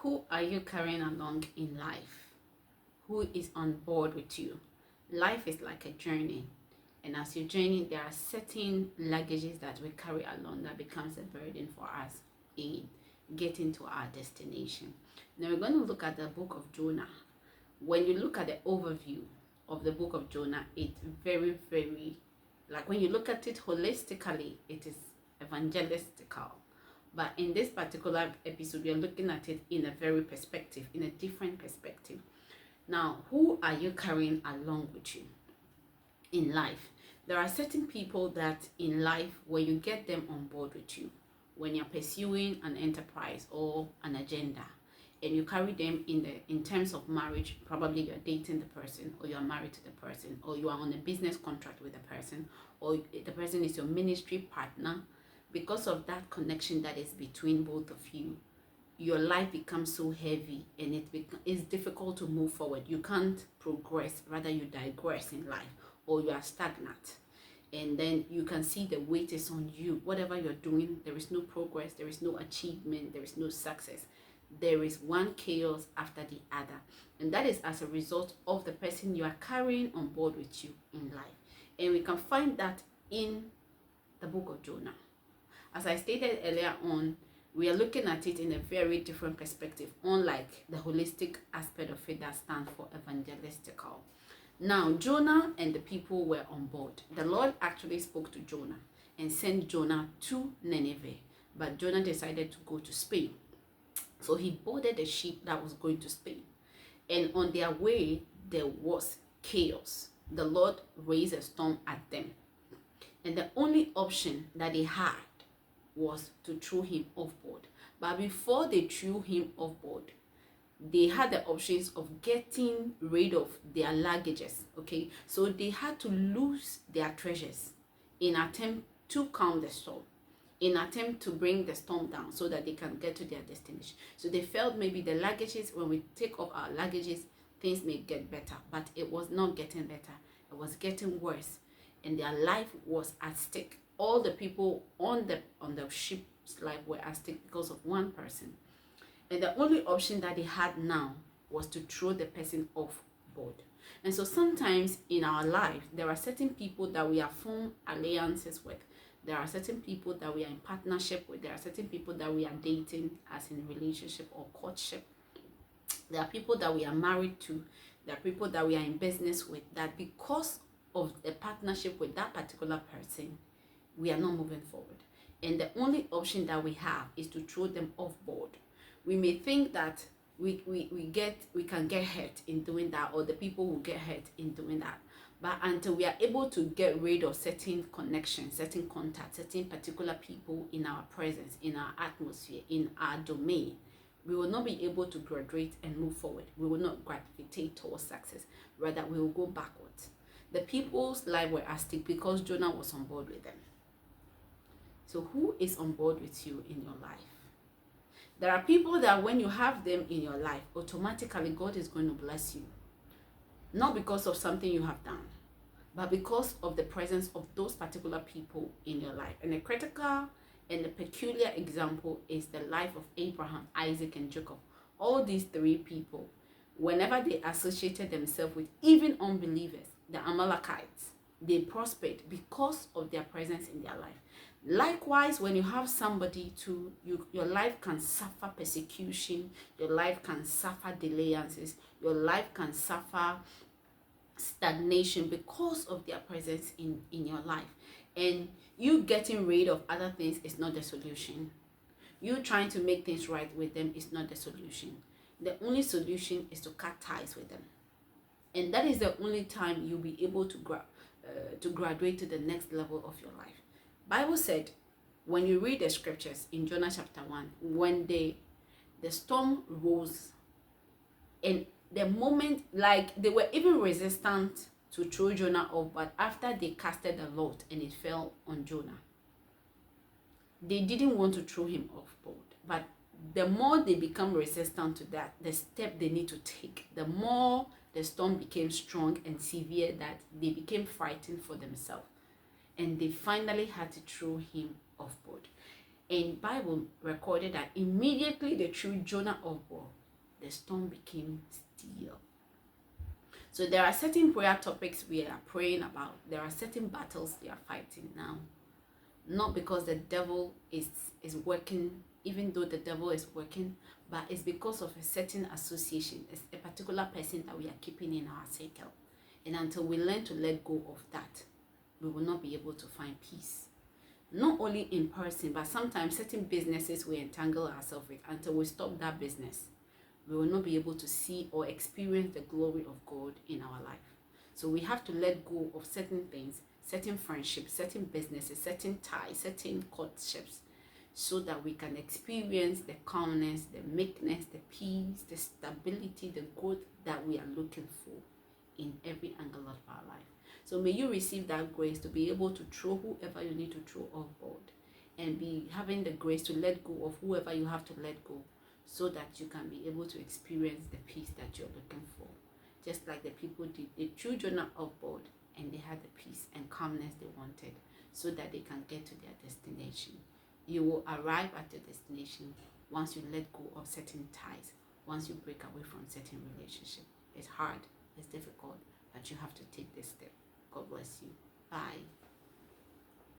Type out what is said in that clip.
Who are you carrying along in life? Who is on board with you? Life is like a journey, and as you journey, there are certain luggages that we carry along that becomes a burden for us in getting to our destination. Now we're going to look at the book of Jonah. When you look at the overview of the book of Jonah, it's very, like when you look at it holistically, it is evangelistical. But in this particular episode, we are looking at it in a in a different perspective. Now, who are you carrying along with you in life? There are certain people that in life, when you get them on board with you, when you're pursuing an enterprise or an agenda, and you carry them in terms of marriage, probably you're dating the person, or you're married to the person, or you are on a business contract with the person, or the person is your ministry partner. Because of that connection that is between both of you, your life becomes so heavy, and it's difficult to move forward. You can't progress, rather you digress in life, or you are stagnant. And then you can see the weight is on you. Whatever you're doing, there is no progress, there is no achievement, there is no success. There is one chaos after the other. And that is as a result of the person you are carrying on board with you in life. And we can find that in the book of Jonah. As I stated earlier on, we are looking at it in a very different perspective, unlike the holistic aspect of it that stands for evangelistical. Now, Jonah and the people were on board. The Lord actually spoke to Jonah and sent Jonah to Nineveh, but Jonah decided to go to Spain. So he boarded a ship that was going to Spain. And on their way, there was chaos. The Lord raised a storm at them. And the only option that they had was to throw him off board. But before they threw him off board, they had the options of getting rid of their luggages. Okay, so they had to lose their treasures in attempt to calm the storm, in attempt to bring the storm down so that they can get to their destination. So they felt maybe the luggages, when we take off our luggages, things may get better, but it was not getting better. It was getting worse, and their life was at stake. All the people on the ship's life were at stake because of one person. And the only option that they had now was to throw the person off board. And so sometimes in our life, there are certain people that we have formed alliances with. There are certain people that we are in partnership with. There are certain people that we are dating, as in relationship or courtship. There are people that we are married to. There are people that we are in business with, that because of a partnership with that particular person, we are not moving forward. And the only option that we have is to throw them off board. We may think that we can get hurt in doing that, or the people will get hurt in doing that. But until we are able to get rid of certain connections, certain contacts, certain particular people in our presence, in our atmosphere, in our domain, we will not be able to graduate and move forward. We will not gravitate towards success. Rather, we will go backwards. The people's lives were at stake because Jonah was on board with them. So who is on board with you in your life? There are people that when you have them in your life, automatically God is going to bless you. Not because of something you have done, but because of the presence of those particular people in your life. And a critical and a peculiar example is the life of Abraham, Isaac, and Jacob. All these three people, whenever they associated themselves with even unbelievers, the Amalekites, they prospered because of their presence in their life. Likewise, when you have somebody your life can suffer persecution, your life can suffer delayances, your life can suffer stagnation because of their presence in your life. And you getting rid of other things is not the solution. You trying to make things right with them is not the solution. The only solution is to cut ties with them. And that is the only time you'll be able to graduate to the next level of your life. Bible said, when you read the scriptures in Jonah chapter 1, when the storm rose, and the moment, like they were even resistant to throw Jonah off, but after they casted the lot and it fell on Jonah, they didn't want to throw him off board. But the more they become resistant to that, the step they need to take, the more the storm became strong and severe that they became frightened for themselves. And they finally had to throw him off board. And Bible recorded that immediately they threw Jonah overboard, the storm became still. So there are certain prayer topics we are praying about. There are certain battles we are fighting now. Not because the devil is working, even though the devil is working, but it's because of a certain association. It's a particular person that we are keeping in our circle. And until we learn to let go of that, we will not be able to find peace. Not only in person, but sometimes certain businesses we entangle ourselves with. Until we stop that business, we will not be able to see or experience the glory of God in our life. So we have to let go of certain things, certain friendships, certain businesses, certain ties, certain courtships, so that we can experience the calmness, the meekness, the peace, the stability, the growth that we are looking for in every angle of our life. So may you receive that grace to be able to throw whoever you need to throw overboard, and be having the grace to let go of whoever you have to let go, so that you can be able to experience the peace that you're looking for. Just like the people did, they threw Jonah overboard and they had the peace and calmness they wanted, so that they can get to their destination. You will arrive at your destination once you let go of certain ties, once you break away from certain relationship. It's hard, it's difficult, but you have to take this step. God bless you. Bye.